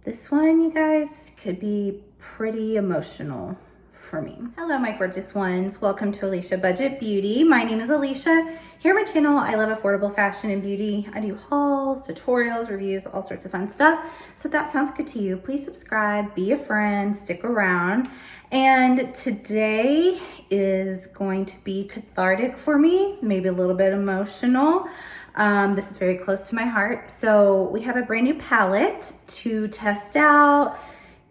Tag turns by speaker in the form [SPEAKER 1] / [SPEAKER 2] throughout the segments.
[SPEAKER 1] This one, you guys, could be pretty emotional for me. Hello, my gorgeous ones. Welcome to Alicia Budget Beauty. My name is Alicia. Here on my channel, I love affordable fashion and beauty. I do hauls, tutorials, reviews, all sorts of fun stuff. So if that sounds good to you, please subscribe, be a friend, stick around. And today is going to be cathartic for me, maybe a little bit emotional. This is very close to my heart. So we have a brand new palette to test out,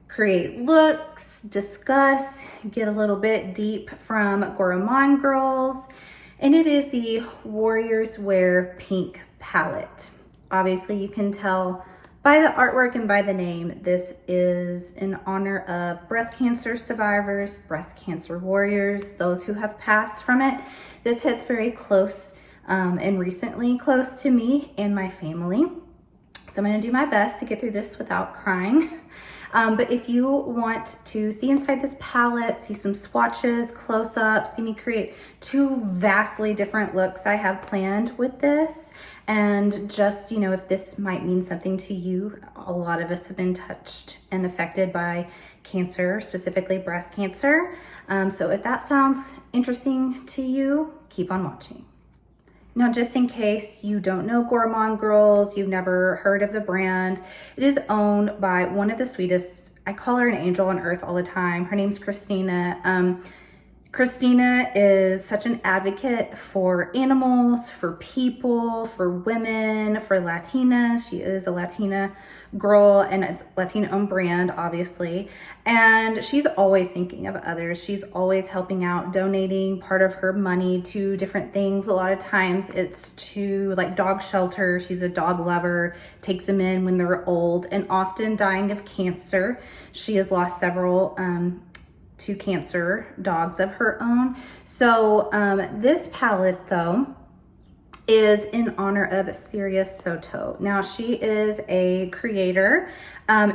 [SPEAKER 1] create looks, discuss, get a little bit deep from Gourmande Girls. And it is the Warriors Wear Pink palette. Obviously you can tell by the artwork and by the name, this is in honor of breast cancer survivors, breast cancer warriors, those who have passed from it. This hits very close and recently close to me and my family. So I'm gonna do my best to get through this without crying. But if you want to see inside this palette, see some swatches, close up, see me create two vastly different looks I have planned with this, and just, you know, if this might mean something to you, a lot of us have been touched and affected by cancer, specifically breast cancer. So if that sounds interesting to you, keep on watching. Now, just in case you don't know Gourmande Girls, you've never heard of the brand, it is owned by one of the sweetest, I call her an angel on earth all the time. Her name's Christina. Christina is such an advocate for animals, for people, for women, for Latinas. She is a Latina girl and it's a Latina-owned brand, obviously. And she's always thinking of others. She's always helping out, donating part of her money to different things. A lot of times it's to like dog shelter. She's a dog lover, takes them in when they're old and often dying of cancer. She has lost several to cancer dogs of her own. So this palette though is in honor of Siria Soto. Now she is a creator.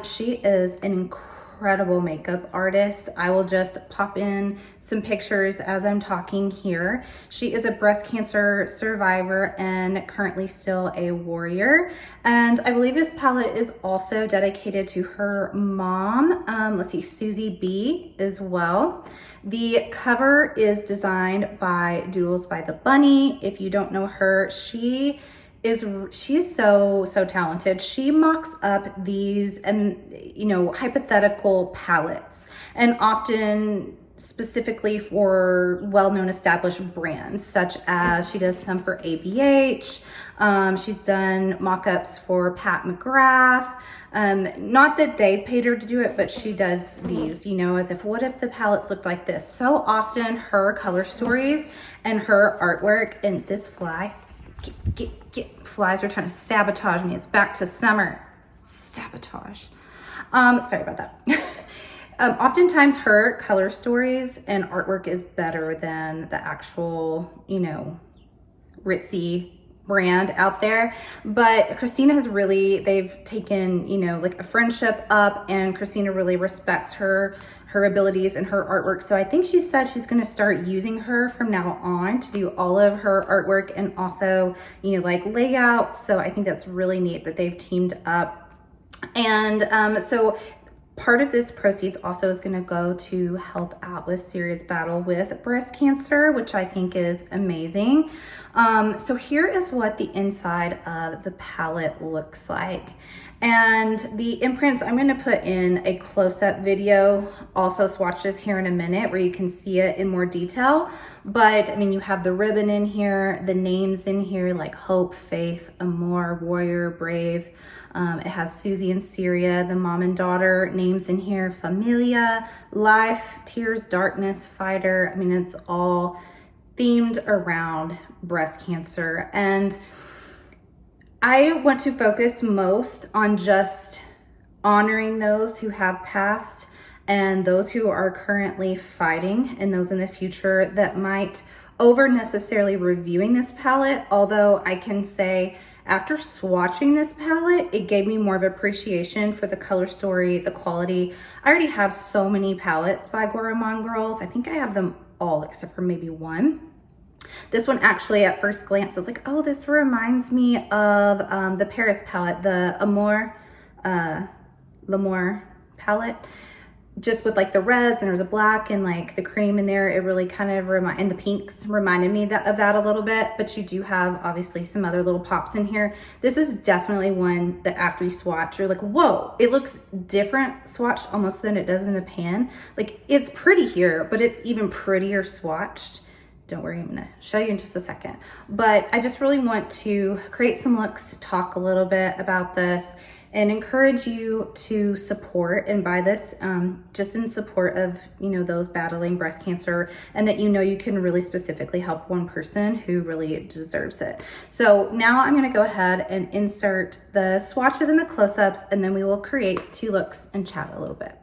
[SPEAKER 1] She is an incredible makeup artist. I will just pop in some pictures as I'm talking here. She is a breast cancer survivor and currently still a warrior. And I believe this palette is also dedicated to her mom. Let's see, Susie B as well. The cover is designed by Doodles by the Bunny. If you don't know her, she's so talented. She mocks up these you know, hypothetical palettes, and often specifically for well-known established brands, such as she does some for ABH. She's done mock-ups for Pat McGrath. Not that they paid her to do it, but she does these, you know, as if, what if the palettes looked like this? So often her color stories and her artwork, and this fly, flies are trying to sabotage me. It's back to summer. Sabotage. Sorry about that. Oftentimes her color stories and artwork is better than the actual, you know, ritzy brand out there. But Christina has really, they've taken, you know, like a friendship up, and Christina really respects her abilities and her artwork. So I think she said she's going to start using her from now on to do all of her artwork and also, you know, like layouts. So I think that's really neat that they've teamed up. And so part of this proceeds also is going to go to help out with Siria's battle with breast cancer, which I think is amazing. So here is what the inside of the palette looks like. And the imprints, I'm going to put in a close-up video, also swatches here in a minute, where you can see it in more detail. But I mean, you have the ribbon in here, the names in here like Hope, Faith, Amor, Warrior, Brave. It has Susie and Siria, the mom and daughter names in here, Familia, Life, Tears, Darkness, Fighter. I mean, it's all themed around breast cancer. And I want to focus most on just honoring those who have passed and those who are currently fighting and those in the future that might over necessarily reviewing this palette. Although I can say after swatching this palette, it gave me more of appreciation for the color story, the quality. I already have so many palettes by Gourmande Girls. I think I have them all except for maybe one. This one actually at first glance, I was like, oh, this reminds me of the Paris palette, the Amor L'Amour palette, just with like the reds, and there's a black and like the cream in there. It really kind of and the pinks reminded me of that a little bit, but you do have obviously some other little pops in here. This is definitely one that after you swatch, you're like, whoa, it looks different swatched almost than it does in the pan. Like, it's pretty here, but it's even prettier swatched. Don't worry, I'm gonna show you in just a second. But I just really want to create some looks, talk a little bit about this, and encourage you to support and buy this just in support of, you know, those battling breast cancer, and that you know you can really specifically help one person who really deserves it. So now I'm gonna go ahead and insert the swatches and the close-ups, and then we will create 2 looks and chat a little bit.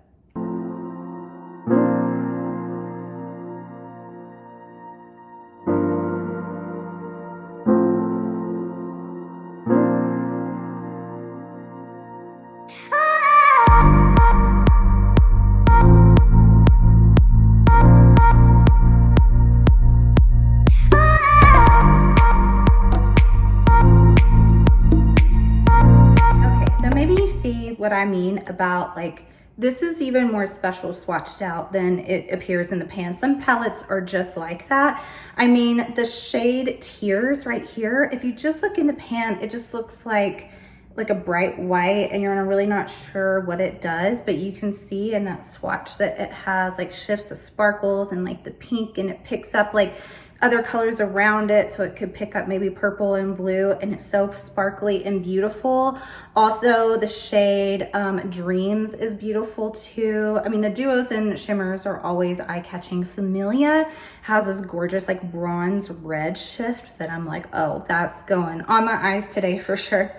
[SPEAKER 1] What I mean about, like, this is even more special swatched out than it appears in the pan. Some palettes are just like that. I mean, the shade Tears right here, if you just look in the pan, it just looks like a bright white, and you're really not sure what it does, but you can see in that swatch that it has like shifts of sparkles and like the pink, and it picks up like other colors around it, so it could pick up maybe purple and blue, and it's so sparkly and beautiful. Also, the shade Dreams is beautiful too. I mean, the duos and shimmers are always eye-catching. Familia has this gorgeous like bronze red shift that I'm like, oh, that's going on my eyes today for sure.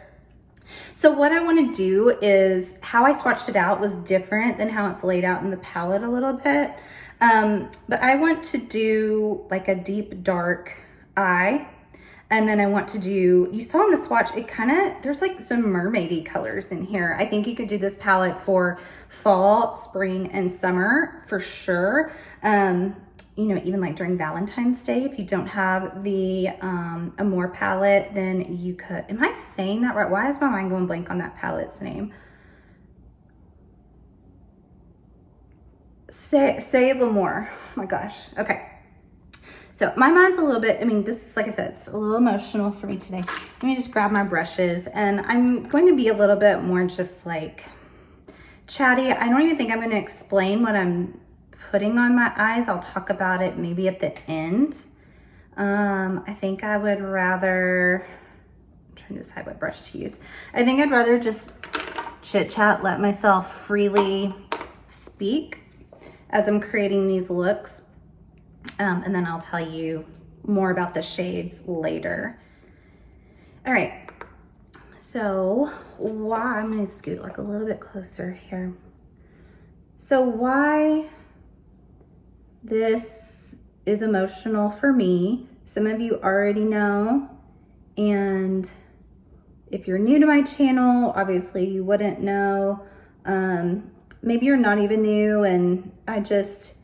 [SPEAKER 1] So what I want to do is, how I swatched it out was different than how it's laid out in the palette a little bit. But I want to do like a deep dark eye, and then I want to do, you saw in the swatch, it kind of, there's like some mermaidy colors in here. I think you could do this palette for fall, spring, and summer for sure. You know, even like during Valentine's Day, if you don't have the Amour palette, then you could, am I saying that right? Why is my mind going blank on that palette's name? Say L'Amour. Oh my gosh. Okay. So my mind's a little bit, I mean, this is, like I said, it's a little emotional for me today. Let me just grab my brushes, and I'm going to be a little bit more just like chatty. I don't even think I'm going to explain what I'm putting on my eyes. I'll talk about it maybe at the end. I think I would rather, I'm trying to decide what brush to use. I think I'd rather just chit chat, let myself freely speak as I'm creating these looks. And then I'll tell you more about the shades later. All right, so why, I'm gonna scoot like a little bit closer here. So why this is emotional for me, some of you already know, and if you're new to my channel, obviously you wouldn't know. Maybe you're not even new, and I didn't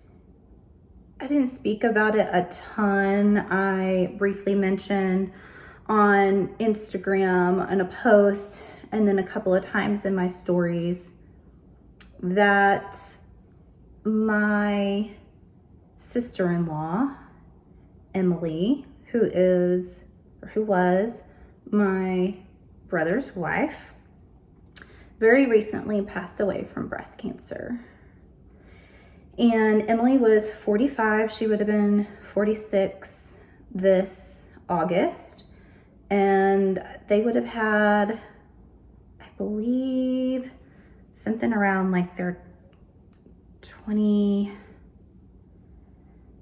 [SPEAKER 1] speak about it a ton. I briefly mentioned on Instagram in a post, and then a couple of times in my stories, that my sister-in-law, Emily, who was my brother's wife, very recently passed away from breast cancer. And Emily was 45. She would have been 46 this August. And they would have had, I believe, something around like their 20,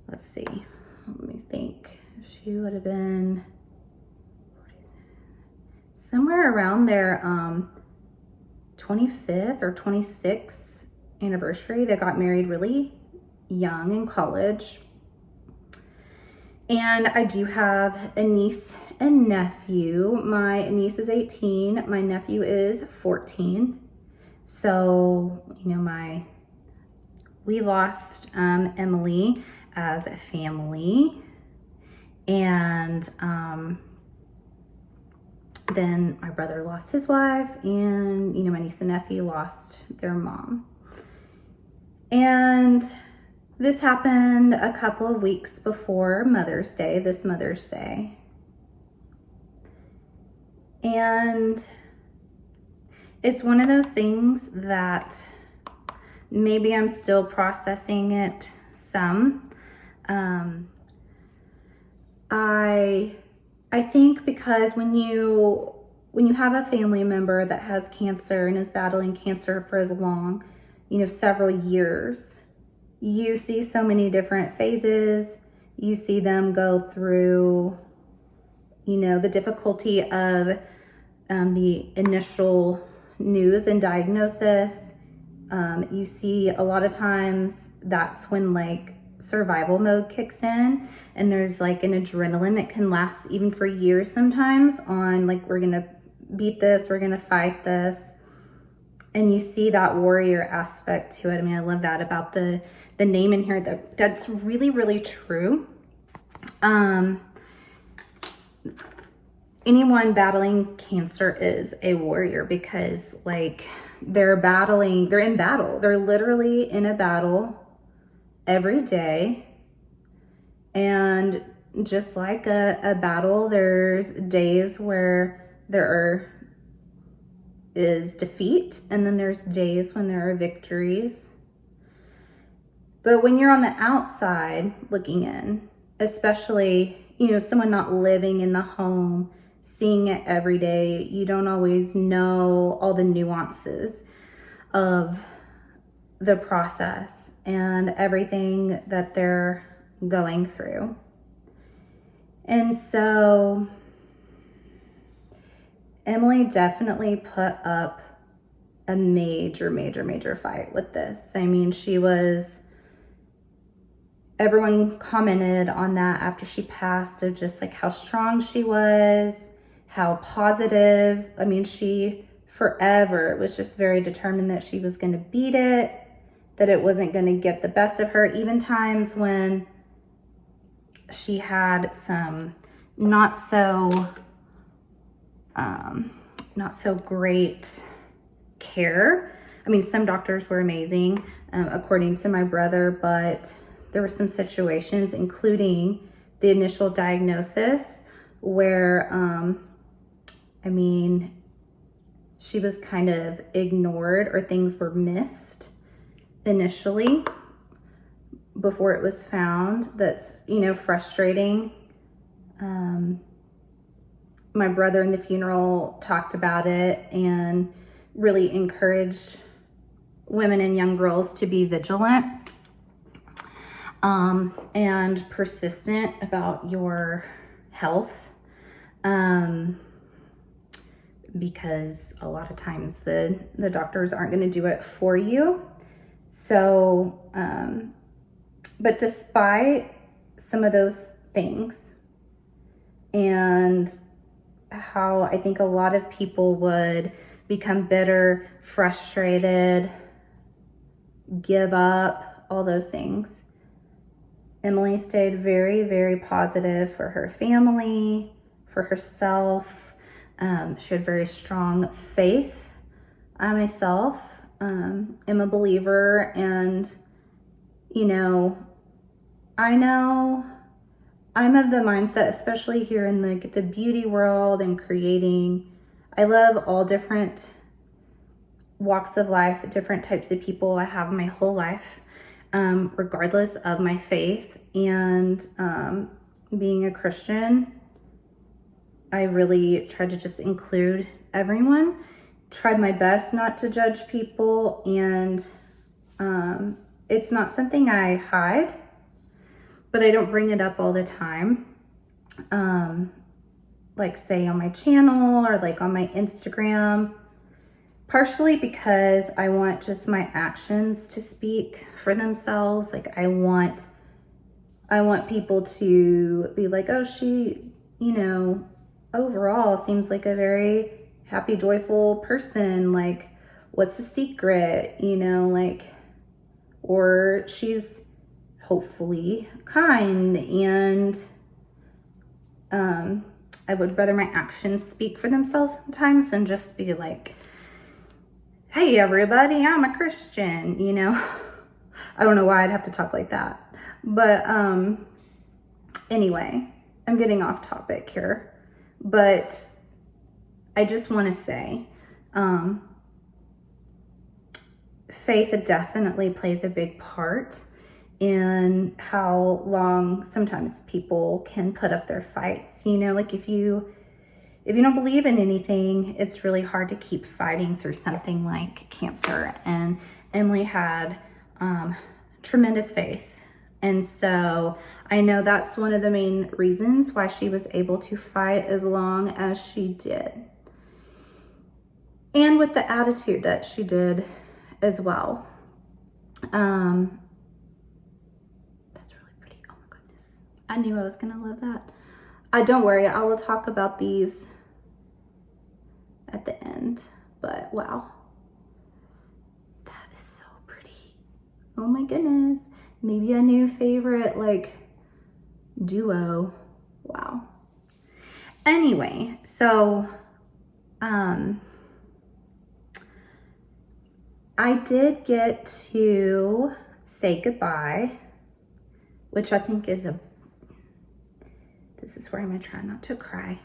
[SPEAKER 1] let's see, let me think. She would have been somewhere around their 25th or 26th anniversary. They got married really young in college. And I do have a niece and nephew. My niece is 18, my nephew is 14. So, you know, we lost Emily as a family. And Then my brother lost his wife, and, you know, my niece and nephew lost their mom. And this happened a couple of weeks before Mother's Day, this Mother's Day. And it's one of those things that maybe I'm still processing it some. I think because when you have a family member that has cancer and is battling cancer for as long, you know, several years, you see so many different phases. You see them go through, you know, the difficulty of the initial news and diagnosis. You see a lot of times that's when like survival mode kicks in, and there's like an adrenaline that can last even for years sometimes on like, we're gonna beat this, we're gonna fight this. And you see that warrior aspect to it. I mean, I love that about the name in here. That's really, really true. Anyone battling cancer is a warrior, because like they're in battle. They're literally in a battle every day. And just like a battle, there's days where there is defeat, and then there's days when there are victories. But when you're on the outside looking in, especially, you know, someone not living in the home, seeing it every day, you don't always know all the nuances of the process and everything that they're going through. And so Emily definitely put up a major, major, major fight with this. I mean, everyone commented on that after she passed, of just like how strong she was, how positive. I mean, she forever was just very determined that she was going to beat it, that it wasn't going to get the best of her. Even times when she had some not so great care. I mean, some doctors were amazing, according to my brother, but there were some situations, including the initial diagnosis, where, I mean, she was kind of ignored, or things were missed initially before it was found. That's, you know, frustrating. My brother in the funeral talked about it and really encouraged women and young girls to be vigilant and persistent about your health, because a lot of times the doctors aren't going to do it for you. So, but despite some of those things, and how I think a lot of people would become bitter, frustrated, give up, all those things, Emily stayed very, very positive for her family, for herself. She had very strong faith. I myself am a believer, and, you know, I know I'm of the mindset, especially here in the beauty world and creating, I love all different walks of life, different types of people. I have my whole life, regardless of my faith. And being a Christian, I really try to just include everyone. Tried my best not to judge people, and it's not something I hide, but I don't bring it up all the time. Like say on my channel or like on my Instagram, partially because I want just my actions to speak for themselves. Like I want people to be like, oh, she, you know, overall seems like a very happy, joyful person. Like, what's the secret? You know, like, or she's hopefully kind and I would rather my actions speak for themselves sometimes than just be like, hey everybody, I'm a Christian, you know. I don't know why I'd have to talk like that. But anyway, I'm getting off topic here. But I just want to say, faith definitely plays a big part in how long sometimes people can put up their fights. You know, like if you don't believe in anything, it's really hard to keep fighting through something like cancer. And Emily had tremendous faith. And so I know that's one of the main reasons why she was able to fight as long as she did. And with the attitude that she did as well. That's really pretty. Oh my goodness. I knew I was gonna love that. Don't worry, I will talk about these at the end, but wow. That is so pretty. Oh my goodness. Maybe a new favorite, like, duo. Wow. Anyway, so, I did get to say goodbye, which I think is this is where I'm gonna try not to cry.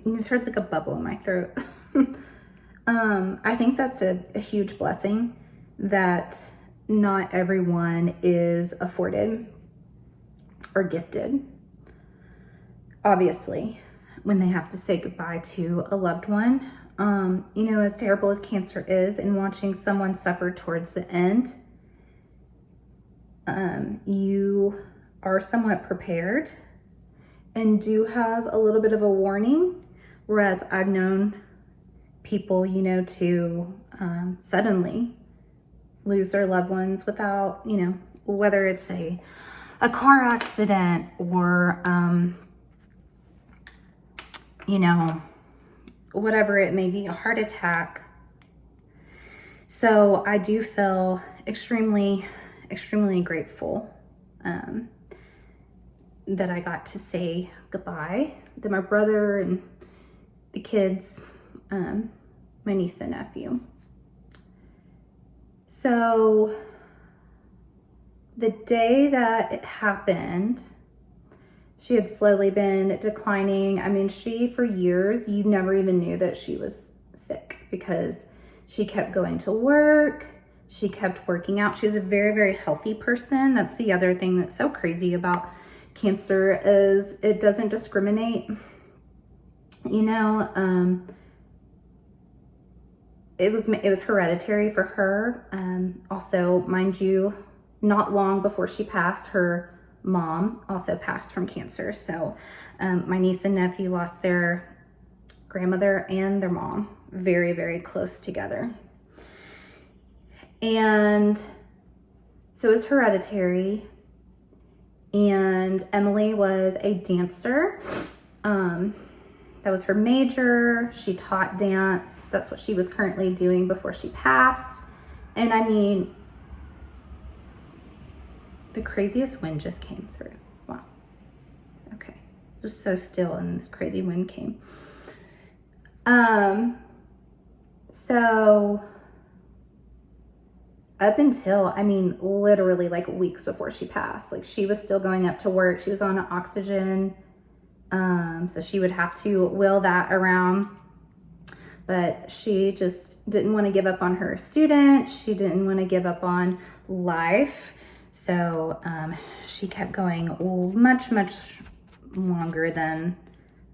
[SPEAKER 1] You just heard like a bubble in my throat. I think that's a huge blessing that not everyone is afforded or gifted. Obviously, when they have to say goodbye to a loved one, you know, as terrible as cancer is, and watching someone suffer towards the end, you are somewhat prepared and do have a little bit of a warning. Whereas I've known people, you know, to suddenly lose their loved ones without, you know, whether it's a car accident or, you know, whatever it may be, a heart attack. So I do feel extremely, extremely grateful that I got to say goodbye, that my brother and the kids, my niece and nephew. So the day that it happened, she had slowly been declining. I mean, for years, you never even knew that she was sick because she kept going to work. She kept working out. She was a very, very healthy person. That's the other thing that's so crazy about cancer is it doesn't discriminate. You know, it was hereditary for her. Also, mind you, not long before she passed, her mom also passed from cancer. So my niece and nephew lost their grandmother and their mom very, very close together. And so it was hereditary. And Emily was a dancer. That was her major. She taught dance. That's what she was currently doing before she passed. And I mean, the craziest wind just came through. Wow. Okay. Just so still, and this crazy wind came. So up until, I mean, literally like weeks before she passed, like she was still going up to work. She was on oxygen. So she would have to wheel that around, but she just didn't want to give up on her students. She didn't want to give up on life. So, she kept going much, much longer than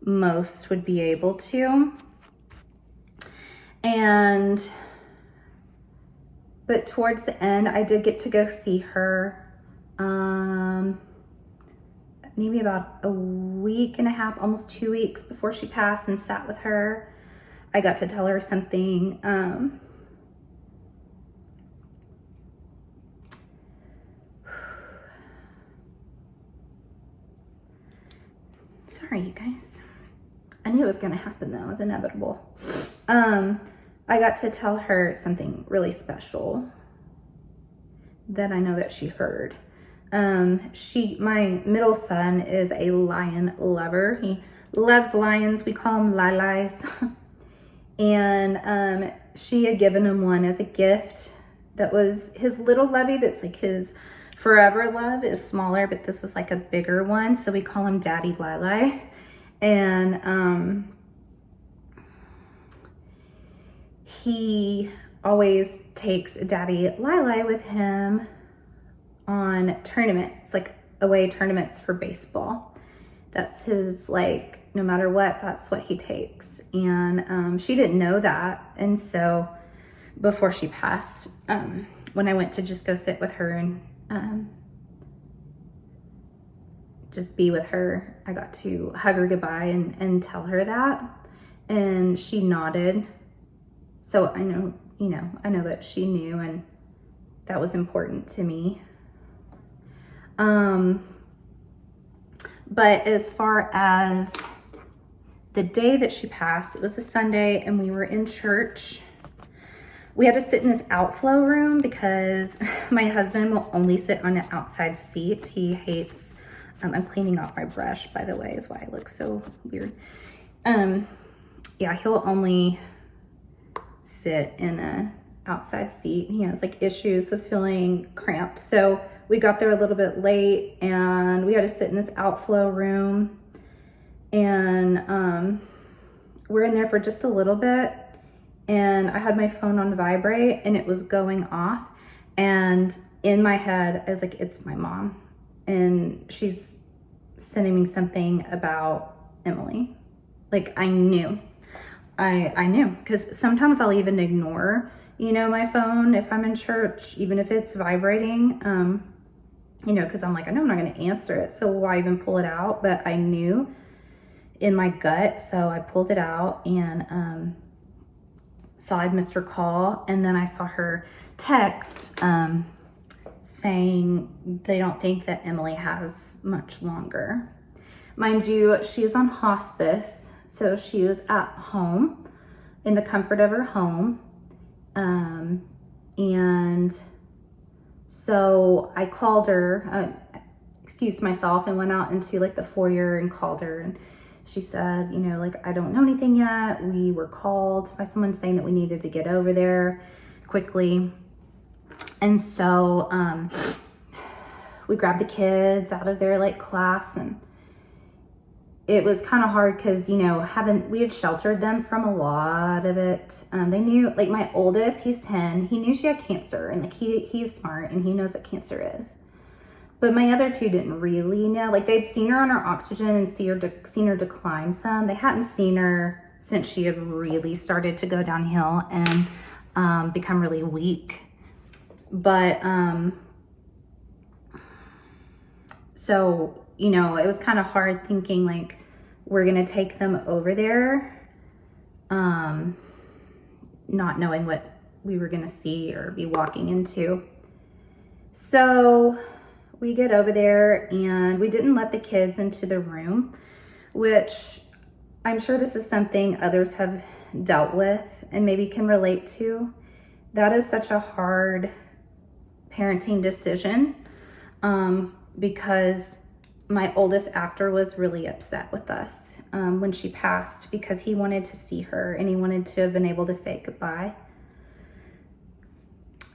[SPEAKER 1] most would be able to. But towards the end, I did get to go see her, maybe about a week and a half, almost 2 weeks before she passed, and sat with her. I got to tell her something. Sorry, you guys. I knew it was gonna happen though, it was inevitable. I got to tell her something really special that I know that she heard. My middle son is a lion lover. He loves lions. We call him Lilais. And she had given him one as a gift that was his little lovey. That's like his forever love is smaller, but this is like a bigger one. So we call him Daddy Lilai. And he always takes Daddy Lilai with him on tournaments, like away tournaments for baseball. That's his, like, no matter what, that's what he takes. And she didn't know that. And so before she passed, when I went to just go sit with her and just be with her, I got to hug her goodbye and tell her that. And she nodded. So I know, I know that she knew, and that was important to me. But as far as the day that she passed, it was a Sunday and we were in church. We had to sit in this outflow room because my husband will only sit on an outside seat. He hates, I'm cleaning off my brush, by the way, is why I look so weird. Yeah, he'll only sit in a outside seat. He has like issues with feeling cramped. So we got there a little bit late and we had to sit in this outflow room, and we're in there for just a little bit, and I had my phone on vibrate and it was going off, and in my head I was like, it's my mom and she's sending me something about Emily. Like I knew because sometimes I'll even ignore my phone if I'm in church, even if it's vibrating, because I'm like, I know I'm not going to answer it, so why even pull it out? But I knew in my gut, so I pulled it out and saw I'd missed her call, and then I saw her text saying they don't think that Emily has much longer. Mind you, she is on hospice, so she was at home in the comfort of her home. And so I called her, excused myself, and went out into like the foyer and called her, and she said, like, I don't know anything yet. We were called by someone saying that we needed to get over there quickly. And so we grabbed the kids out of their like class, and it was kind of hard because, we had sheltered them from a lot of it. They knew, like my oldest, he's 10, he knew she had cancer, and like he's smart and he knows what cancer is. But my other two didn't really know. Like they'd seen her on her oxygen and seen her decline some. They hadn't seen her since she had really started to go downhill and become really weak. But so, it was kind of hard thinking like, we're gonna take them over there, not knowing what we were gonna see or be walking into. So we get over there and we didn't let the kids into the room, which I'm sure this is something others have dealt with and maybe can relate to. That is such a hard parenting decision, because my oldest after was really upset with us when she passed, because he wanted to see her and he wanted to have been able to say goodbye.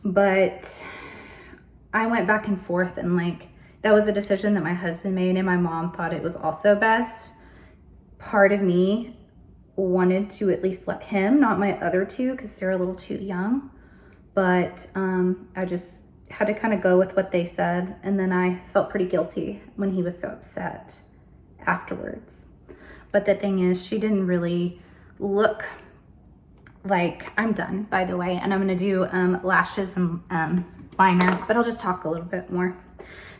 [SPEAKER 1] But I went back and forth, and like, that was a decision that my husband made and my mom thought it was also best. Part of me wanted to at least let him, not my other two, because they're a little too young. But I just had to kind of go with what they said. And then I felt pretty guilty when he was so upset afterwards. But the thing is, she didn't really look like, I'm done, by the way, and I'm gonna do lashes and liner, but I'll just talk a little bit more.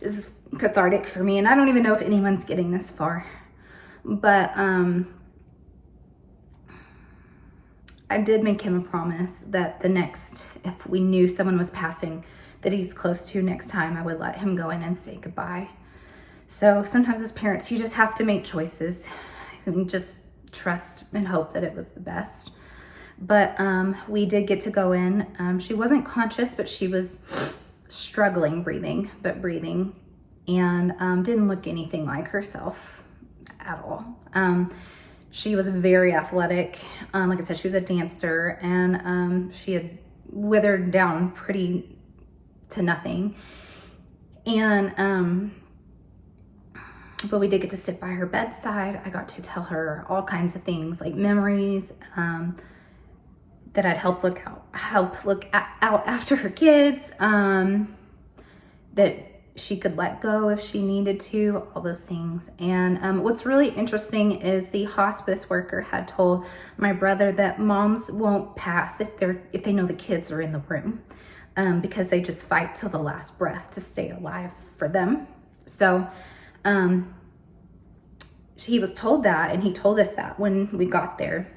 [SPEAKER 1] This is cathartic for me, and I don't even know if anyone's getting this far. But I did make him a promise that if we knew someone was passing that he's close to next time, I would let him go in and say goodbye. So sometimes as parents, you just have to make choices and just trust and hope that it was the best. But we did get to go in. She wasn't conscious, but she was struggling breathing, and didn't look anything like herself at all. She was very athletic. Like I said, she was a dancer, and she had withered down pretty to nothing. And but we did get to sit by her bedside. I got to tell her all kinds of things, like memories that I'd help look out after her kids, that she could let go if she needed to, all those things. And what's really interesting is the hospice worker had told my brother that moms won't pass if they know the kids are in the room, because they just fight till the last breath to stay alive for them. So he was told that, and he told us that when we got there.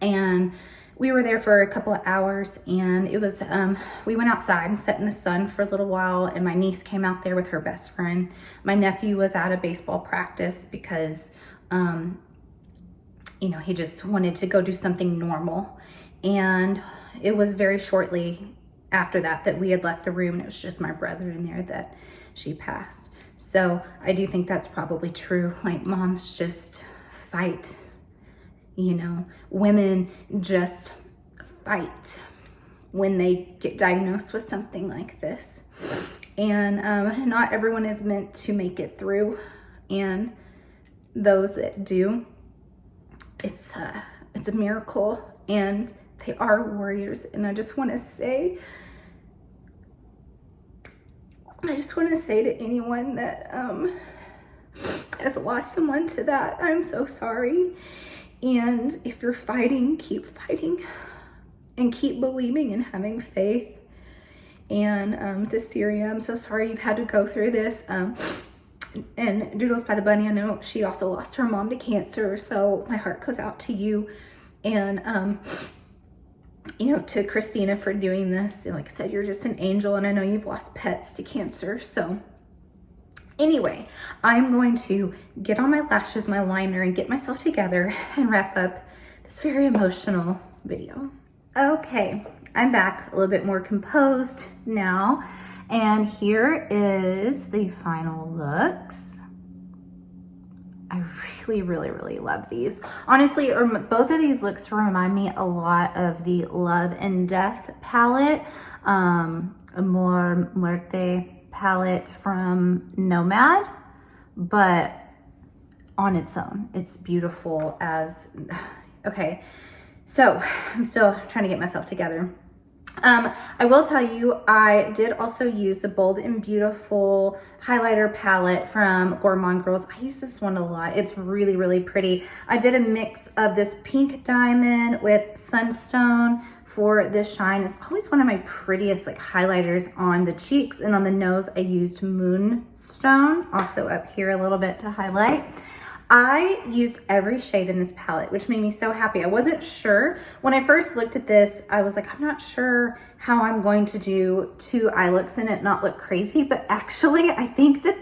[SPEAKER 1] And we were there for a couple of hours, and it was, we went outside and sat in the sun for a little while, and my niece came out there with her best friend. My nephew was at a baseball practice because, you know, he just wanted to go do something normal. And it was very shortly after that we had left the room, and it was just my brother in there that she passed. So I do think that's probably true. Like, moms just fight. You know, women just fight when they get diagnosed with something like this. And not everyone is meant to make it through. And those that do, it's a miracle, and they are warriors. And I just want to say to anyone that has lost someone to that, I'm so sorry. And if you're fighting, keep fighting and keep believing and having faith. And to Siria, I'm so sorry you've had to go through this. And Doodles by the Bunny, I know she also lost her mom to cancer, so my heart goes out to you. And you know, to Christina for doing this. And like I said, you're just an angel, and I know you've lost pets to cancer. So anyway, I'm going to get on my lashes, my liner, and get myself together and wrap up this very emotional video. Okay, I'm back a little bit more composed now. And here is the final looks. I really love these. Honestly, both of these looks remind me a lot of the Love and Death palette, Amor Muerte palette from Nomad, but on its own. It's beautiful as, okay. So I'm still trying to get myself together. I will tell you, I did also use the Bold and Beautiful highlighter palette from Gourmande Girls. I use this one a lot. It's really pretty. I did a mix of this pink diamond with sunstone for this shine. It's always one of my prettiest like highlighters on the cheeks, and on the nose I used moonstone, also up here a little bit to highlight. I used every shade in this palette, which made me so happy. I wasn't sure. When I first looked at this, I was like, I'm not sure how I'm going to do 2 eye looks in it, not look crazy. But actually, I think that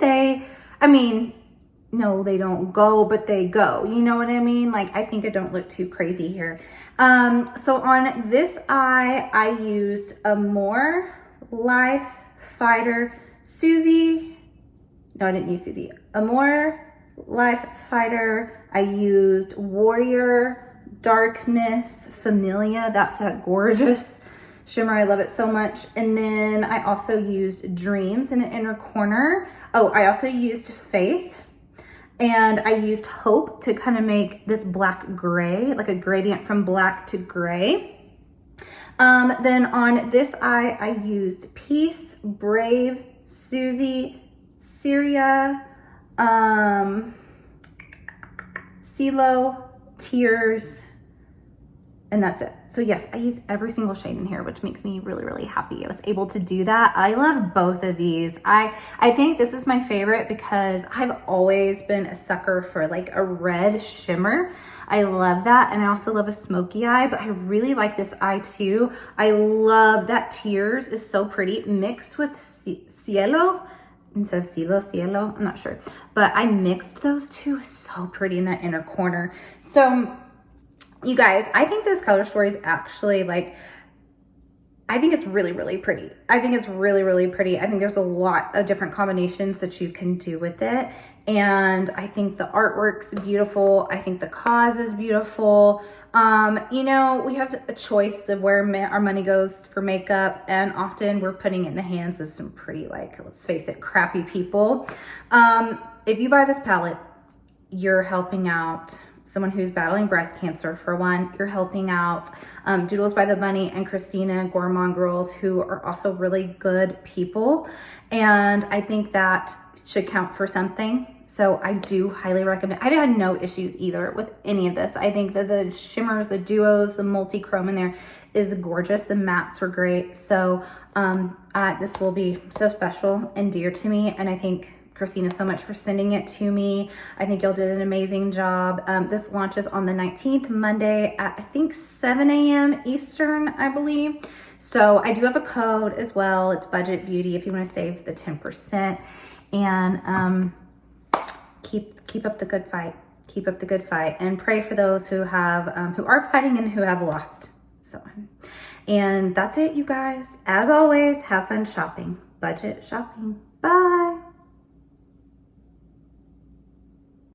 [SPEAKER 1] no, they don't go, but they go. You know what I mean? Like, I think I don't look too crazy here. So on this eye, I used Amor, Life, Fighter, Susie. No, I didn't use Susie. Amor, Life, Fighter. I used Warrior, Darkness, Familia. That's that gorgeous shimmer. I love it so much. And then I also used Dreams in the inner corner. Oh, I also used Faith. And I used Hope to kind of make this black gray, like a gradient from black to gray. Then on this eye, I used Peace, Brave, Susie, Siria, CeeLo, Tears, and that's it. So yes, I used every single shade in here, which makes me really happy I was able to do that. I love both of these. I think this is my favorite because I've always been a sucker for like a red shimmer. I love that, and I also love a smoky eye, but I really like this eye too. I love that Tears is so pretty mixed with Cielo. Instead of Cielo, I'm not sure. But I mixed those two, so pretty in that inner corner. So You guys, I think this color story is actually like, I think it's really, really pretty. I think it's really, really pretty. I think there's a lot of different combinations that you can do with it. And I think the artwork's beautiful. I think the cause is beautiful. You know, we have a choice of where our money goes for makeup, and often we're putting it in the hands of some pretty, like, let's face it, crappy people. If you buy this palette, you're helping out someone who's battling breast cancer, for one. You're helping out Doodles by the Bunny and Christina, Gourmande Girls, who are also really good people. And I think that should count for something. So I do highly recommend. I had no issues either with any of this. I think that the shimmers, the duos, the multi-chrome in there is gorgeous. The mattes are great. So this will be so special and dear to me. And I think Christina so much for sending it to me. I think y'all did an amazing job. This launches on the 19th, Monday at I think 7 a.m. Eastern, I believe. So I do have a code as well. It's Budget Beauty if you want to save the 10%. And keep up the good fight. Keep up the good fight, and pray for those who have who are fighting and who have lost. So, and that's it, you guys. As always, have fun shopping. Budget shopping. Bye.